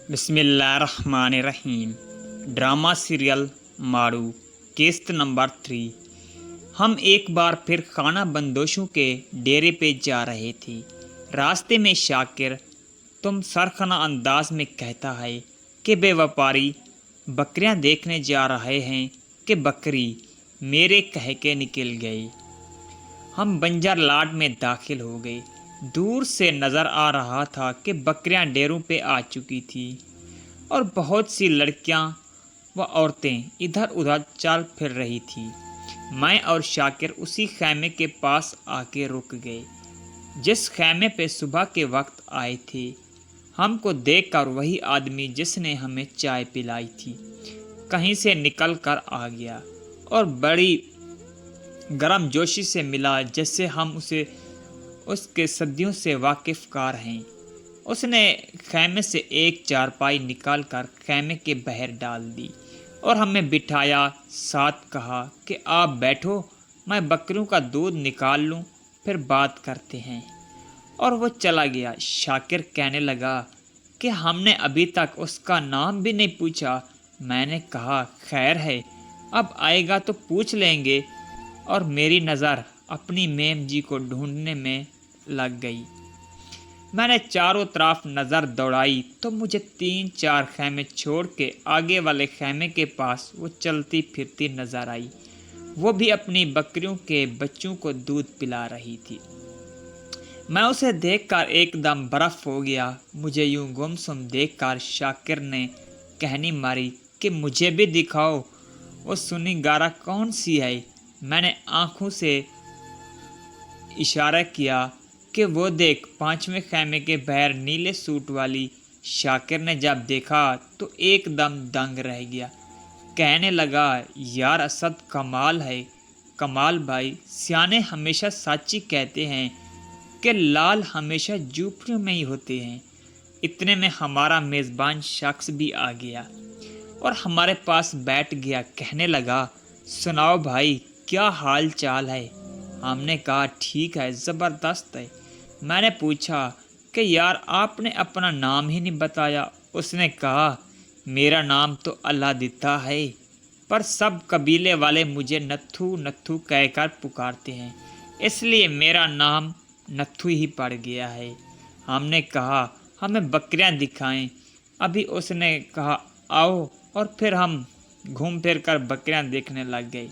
बिस्मिल्लाहिर्रहमानिर्रहीम। Drama serial मारू किस्त नंबर 3। हम एक बार फिर खाना बंदोशों के डेरे पे जा रहे थे। रास्ते में शाकिर तुम सरखना अंदाज में कहता है कि बे व्यापारी बकरियां देखने जा रहे हैं कि बकरी मेरे कह के निकल गए। हम बंजर लाट में दाखिल हो गए। दूर से नज़र आ रहा था कि बकरियां डेरों पे आ चुकी थी और बहुत सी लड़कियां व औरतें इधर उधर चल फिर रही थी। मैं और शाकिर उसी खैमे के पास आके रुक गए जिस खैमे पे सुबह के वक्त आए थे। हमको देखकर वही आदमी जिसने हमें चाय पिलाई थी कहीं से निकल कर आ गया और बड़ी गर्म जोशी से मिला जैसे हम उसके सदियों से वाकिफ़ कार हैं। उसने खैमे से एक चारपाई निकाल कर खैमे के बाहर डाल दी और हमें बिठाया। साथ कहा कि आप बैठो, मैं बकरियों का दूध निकाल लूँ, फिर बात करते हैं। और वो चला गया। शाकिर कहने लगा कि हमने अभी तक उसका नाम भी नहीं पूछा। मैंने कहा खैर है, अब आएगा तो पूछ लेंगे। और मेरी नज़र अपनी मेम जी को ढूंढने में लग गई। मैंने चारों तरफ नज़र दौड़ाई तो मुझे 3-4 खैमे छोड़ के आगे वाले खैमे के पास वो चलती फिरती नज़र आई। वो भी अपनी बकरियों के बच्चों को दूध पिला रही थी। मैं उसे देखकर एकदम बर्फ़ हो गया। मुझे यूं गुमसुम देखकर शाकिर ने कहनी मारी कि मुझे भी दिखाओ, वो सुनी गारा कौन सी है। मैंने आंखों से इशारा किया कि वो देख 5वें खैमे के बाहर नीले सूट वाली। शाकिर ने जब देखा तो एकदम दंग रह गया। कहने लगा यार असद कमाल है, कमाल भाई। सियाने हमेशा सच्ची कहते हैं कि लाल हमेशा झोपड़ियों में ही होते हैं। इतने में हमारा मेज़बान शख्स भी आ गया और हमारे पास बैठ गया। कहने लगा सुनाओ भाई, क्या हाल चाल है। हमने कहा ठीक है, ज़बरदस्त है। मैंने पूछा कि यार आपने अपना नाम ही नहीं बताया। उसने कहा मेरा नाम तो अल्लाह देता है, पर सब कबीले वाले मुझे नत्थू नत्थू कहकर पुकारते हैं, इसलिए मेरा नाम नत्थू ही पड़ गया है। हमने कहा हमें बकरियां दिखाएं। अभी उसने कहा आओ, और फिर हम घूम फिर कर बकरियां देखने लग गए।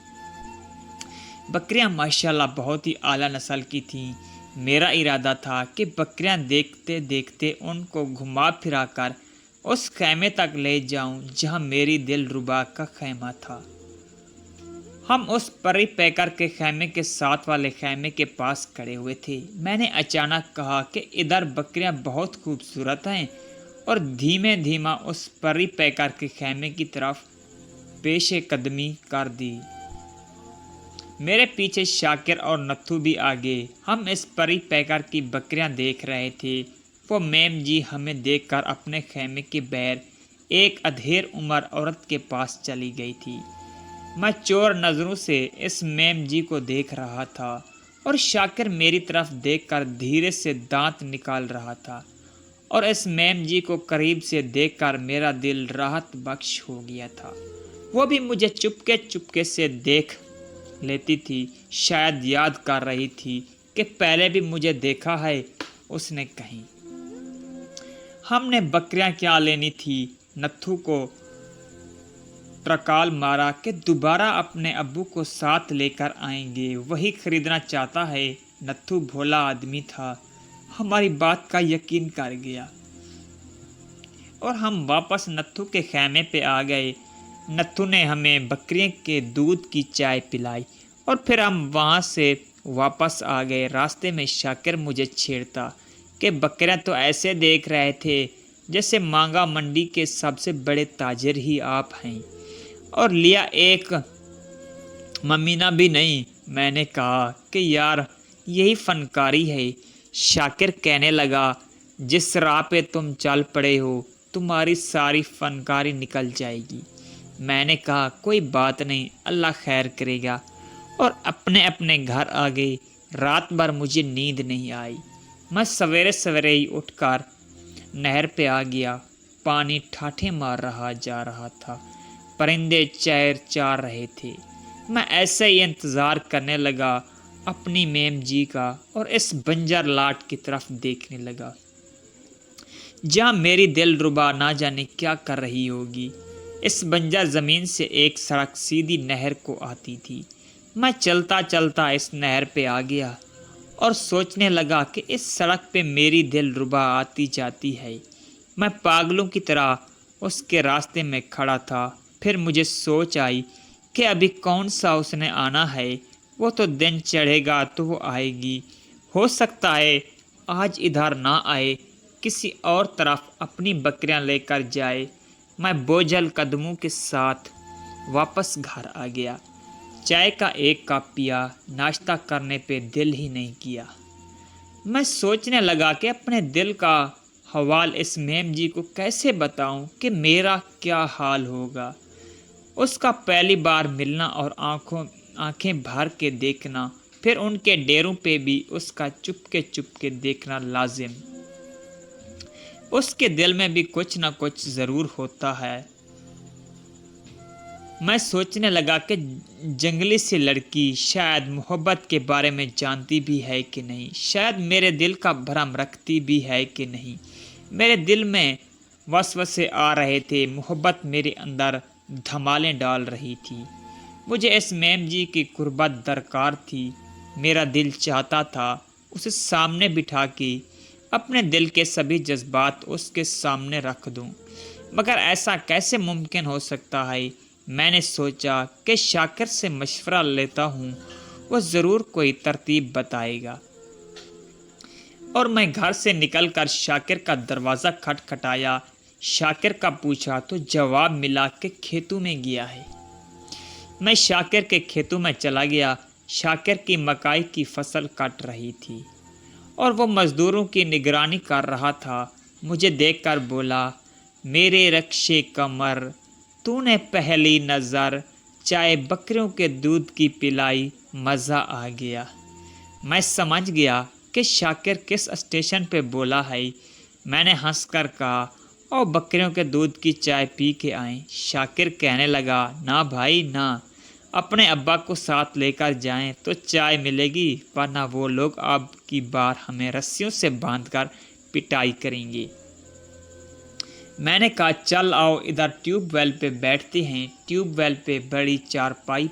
बकरियां माशाल्लाह बहुत ही आला नस्ल की थीं। मेरा इरादा था कि बकरियां देखते देखते उनको घुमा फिरा कर उस खैमे तक ले जाऊं जहां मेरी दिलरुबा का खैमा था। हम उस परी पैकर के खैमे के साथ वाले खैमे के पास खड़े हुए थे। मैंने अचानक कहा कि इधर बकरियां बहुत खूबसूरत हैं, और धीमे धीमा उस परी पैकर के खैमे की तरफ पेशे कदमी कर दी। मेरे पीछे शाकिर और नत्थू भी आगे। हम इस परी पैकर की बकरियां देख रहे थे। वो मेम जी हमें देखकर अपने खैमे के बाहर एक अधेड़ उम्र औरत के पास चली गई थी। मैं चोर नज़रों से इस मेम जी को देख रहा था और शाकिर मेरी तरफ देखकर धीरे से दांत निकाल रहा था। और इस मेम जी को करीब से देखकर मेरा दिल राहत बख्श हो गया था। वो भी मुझे चुपके चुपके से देख लेती थी, शायद याद कर रही थी कि पहले भी मुझे देखा है। उसने कही हमने बकरियां क्या लेनी थी। नत्थू को ट्रकाल मारा कि दोबारा अपने अब्बू को साथ लेकर आएंगे, वही खरीदना चाहता है। नत्थू भोला आदमी था, हमारी बात का यकीन कर गया और हम वापस नत्थू के खैमे पे आ गए। नत्थू ने हमें बकरियों के दूध की चाय पिलाई और फिर हम वहाँ से वापस आ गए। रास्ते में शाकिर मुझे छेड़ता कि बकरियां तो ऐसे देख रहे थे जैसे मांगा मंडी के सबसे बड़े ताजिर ही आप हैं, और लिया एक ममीना भी नहीं। मैंने कहा कि यार यही फनकारी है। शाकिर कहने लगा जिस राह पे तुम चल पड़े हो तुम्हारी सारी फनकारी निकल जाएगी। मैंने कहा कोई बात नहीं, अल्लाह खैर करेगा, और अपने अपने घर आ गए। रात भर मुझे नींद नहीं आई। मैं सवेरे सवेरे ही उठकर नहर पे आ गया। पानी ठाठे मार रहा जा रहा था। परिंदे चैर चार रहे थे। मैं ऐसे ही इंतज़ार करने लगा अपनी मेम जी का और इस बंजर लाट की तरफ देखने लगा जहाँ मेरी दिलरुबा ना जाने क्या कर रही होगी। इस बंजर ज़मीन से एक सड़क सीधी नहर को आती थी। मैं चलता चलता इस नहर पे आ गया और सोचने लगा कि इस सड़क पे मेरी दिलरुबा आती जाती है। मैं पागलों की तरह उसके रास्ते में खड़ा था। फिर मुझे सोच आई कि अभी कौन सा उसने आना है, वो तो दिन चढ़ेगा तो वो आएगी। हो सकता है आज इधर ना आए, किसी और तरफ अपनी बकरियां लेकर जाए। मैं बोझल कदमों के साथ वापस घर आ गया। चाय का एक कप पिया, नाश्ता करने पे दिल ही नहीं किया। मैं सोचने लगा कि अपने दिल का हवाल इस मेम जी को कैसे बताऊं कि मेरा क्या हाल होगा। उसका पहली बार मिलना और आंखें भर के देखना, फिर उनके डेरों पे भी उसका चुपके चुपके देखना लाजिम। उसके दिल में भी कुछ न कुछ ज़रूर होता है। मैं सोचने लगा कि जंगली सी लड़की शायद मोहब्बत के बारे में जानती भी है कि नहीं, शायद मेरे दिल का भरम रखती भी है कि नहीं। मेरे दिल में वसवसे आ रहे थे, मोहब्बत मेरे अंदर धमालें डाल रही थी। मुझे इस मेम जी की कुर्बत दरकार थी। मेरा दिल चाहता था उसे सामने बिठा के अपने दिल के सभी जज्बात उसके सामने रख दूं, मगर ऐसा कैसे मुमकिन हो सकता है। मैंने सोचा कि शाकिर से मशवरा लेता हूँ, वो ज़रूर कोई तरतीब बताएगा। और मैं घर से निकलकर शाकिर का दरवाज़ा खटखटाया। शाकिर का पूछा तो जवाब मिला कि खेतों में गया है। मैं शाकिर के खेतों में चला गया। शाकिर की मकई की फसल कट रही थी और वो मज़दूरों की निगरानी कर रहा था। मुझे देखकर बोला, मेरे रक्षे कमर, तूने पहली नज़र चाय बकरियों के दूध की पिलाई, मज़ा आ गया। मैं समझ गया कि शाकिर किस स्टेशन पे बोला है। मैंने हंसकर कहा, और बकरियों के दूध की चाय पी के आए। शाकिर कहने लगा, ना भाई ना, अपने अब्बा को साथ लेकर जाएं तो चाय मिलेगी, वरना वो लोग अब की बार हमें रस्सियों से बांधकर पिटाई करेंगे। मैंने कहा, चल आओ इधर ट्यूबवेल पे बैठते हैं। ट्यूबवेल पे बड़ी चारपाई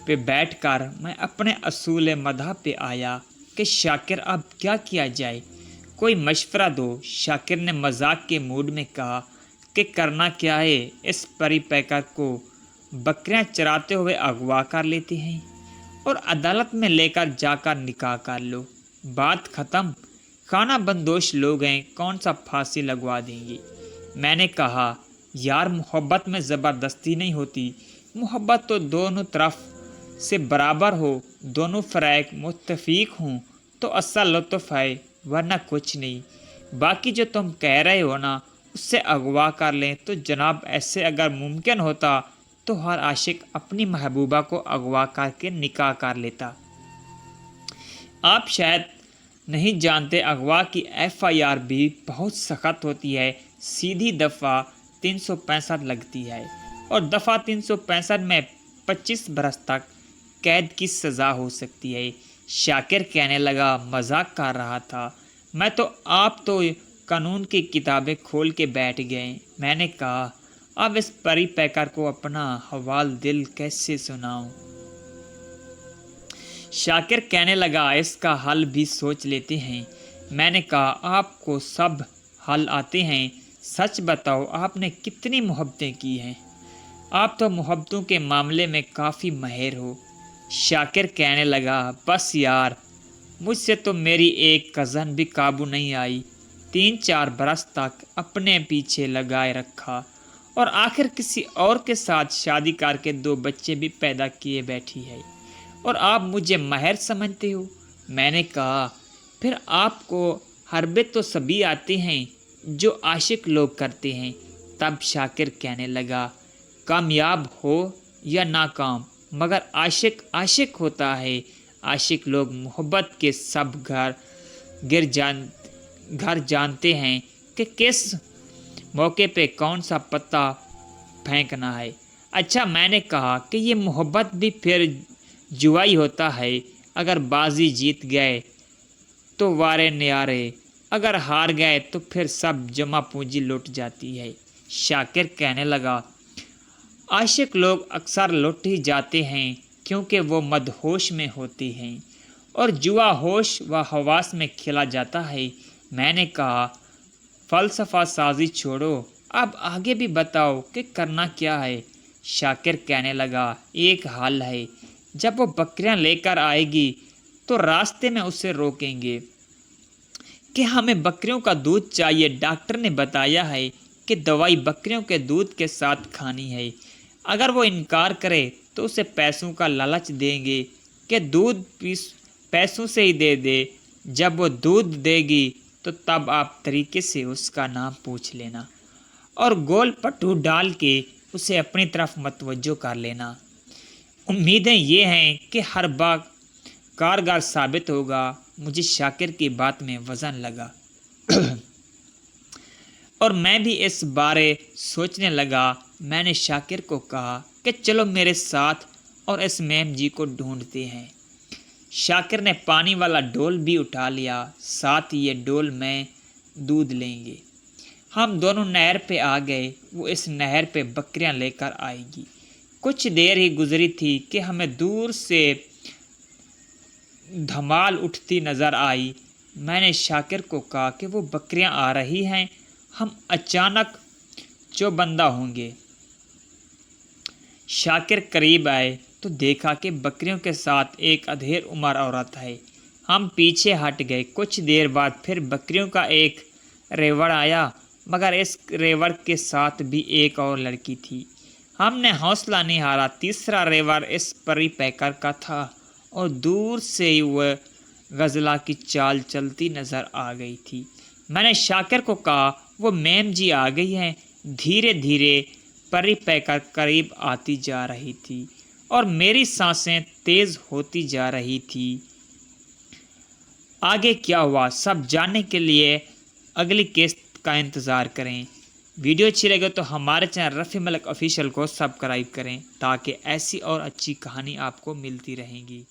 पे बैठकर मैं अपने असूल मदह पे आया कि शाकिर अब क्या किया जाए, कोई मशवरा दो। शाकिर ने मजाक के मूड में कहा कि करना क्या है, इस परी पैकर को बकरियां चराते हुए अगवा कर लेते हैं और अदालत में लेकर जाकर निकाह कर लो, बात ख़त्म। खाना बंदोश लोग हैं, कौन सा फांसी लगवा देंगे। मैंने कहा, यार मोहब्बत में ज़बरदस्ती नहीं होती, मोहब्बत तो दोनों तरफ से बराबर हो, दोनों फ़रैक मुत्तफीक हों तो असल लुत्फ़ है, वरना कुछ नहीं। बाकी जो तुम कह रहे हो ना, उससे अगवा कर लें तो जनाब, ऐसे अगर मुमकिन होता तो हर आशिक अपनी महबूबा को अगवा करके निकाह कर लेता। आप शायद नहीं जानते, अगवा की FIR भी बहुत सख्त होती है। सीधी दफ़ा 365 लगती है और दफ़ा 365 में 25 बरस तक कैद की सज़ा हो सकती है। शाकिर कहने लगा, मजाक कर रहा था मैं तो, आप तो कानून की किताबें खोल के बैठ गए। मैंने कहा, अब इस परी पैकर को अपना हवाल दिल कैसे सुनाऊं। शाकिर कहने लगा, इसका हल भी सोच लेते हैं। मैंने कहा, आपको सब हल आते हैं, सच बताओ आपने कितनी मोहब्बतें की हैं, आप तो मोहब्बतों के मामले में काफ़ी माहिर हो। शाकिर कहने लगा, बस यार, मुझसे तो मेरी एक कज़न भी काबू नहीं आई, 3-4 बरस तक अपने पीछे लगाए रखा और आखिर किसी और के साथ शादी करके 2 बच्चे भी पैदा किए बैठी है, और आप मुझे माहिर समझते हो। मैंने कहा, फिर आपको हरबे तो सभी आते हैं जो आशिक लोग करते हैं। तब शाकिर कहने लगा, कामयाब हो या नाकाम, मगर आशिक आशिक होता है। आशिक लोग मोहब्बत के सब घर जानते हैं कि किस موقع پہ کون سا پتا پھینکنا ہے۔ اچھا، میں نے کہا کہ یہ محبت بھی پھر جوا ہی ہوتا ہے، اگر بازی جیت گئے تو وارے نیارے، اگر ہار گئے تو پھر سب جمع پونجی لٹ جاتی ہے۔ شاکر کہنے لگا، عاشق لوگ اکثر لٹ ہی جاتے ہیں کیونکہ وہ مدہوش میں ہوتے ہیں اور جوا ہوش و حواس میں کھیلا جاتا ہے۔ میں نے کہا، فلسفہ سازی چھوڑو، اب آگے بھی بتاؤ کہ کرنا کیا ہے۔ شاکر کہنے لگا، ایک حل ہے، جب وہ بکریاں لے کر آئے گی تو راستے میں اسے روکیں گے کہ ہمیں بکریوں کا دودھ چاہیے۔ ڈاکٹر نے بتایا ہے کہ دوائی بکریوں کے دودھ کے ساتھ کھانی ہے۔ اگر وہ انکار کرے تو اسے پیسوں کا لالچ دیں گے کہ دودھ پیسوں سے ہی دے دے۔ جب وہ دودھ دے گی تو تب آپ طریقے سے اس کا نام پوچھ لینا اور گول پٹو ڈال کے اسے اپنی طرف متوجہ کر لینا۔ امیدیں یہ ہیں کہ ہر بات کارگر ثابت ہوگا۔ مجھے شاکر کی بات میں وزن لگا اور میں بھی اس بارے سوچنے لگا۔ میں نے شاکر کو کہا کہ چلو میرے ساتھ اور اس میم جی کو ڈھونڈتے ہیں۔ شاکر نے پانی والا ڈول بھی اٹھا لیا، ساتھ یہ ڈول میں دودھ لیں گے۔ ہم دونوں نہر پہ آ گئے۔ وہ اس نہر پہ بکریاں لے کر آئے گی۔ کچھ دیر ہی گزری تھی کہ ہمیں دور سے دھمال اٹھتی نظر آئی۔ میں نے شاکر کو کہا کہ وہ بکریاں آ رہی ہیں، ہم اچانک چوبندہ ہوں گے۔ شاکر قریب آئے تو دیکھا کہ بکریوں کے ساتھ ایک ادھیڑ عمر عورت ہے۔ ہم پیچھے ہٹ گئے۔ کچھ دیر بعد پھر بکریوں کا ایک ریوڑ آیا، مگر اس ریوڑ کے ساتھ بھی ایک اور لڑکی تھی۔ ہم نے حوصلہ نہیں ہارا۔ تیسرا ریوڑ اس پری پیکر کا تھا اور دور سے ہی وہ غزلہ کی چال چلتی نظر آ گئی تھی۔ میں نے شاکر کو کہا، وہ میم جی آ گئی ہیں۔ دھیرے دھیرے پری پیکر قریب آتی جا رہی تھی اور میری سانسیں تیز ہوتی جا رہی تھی۔ آگے کیا ہوا سب جاننے کے لیے اگلی قسط کا انتظار کریں۔ ویڈیو اچھی لگے تو ہمارے چینل رفیع ملک آفیشیل کو سبسکرائب کریں تاکہ ایسی اور اچھی کہانی آپ کو ملتی رہیں گی۔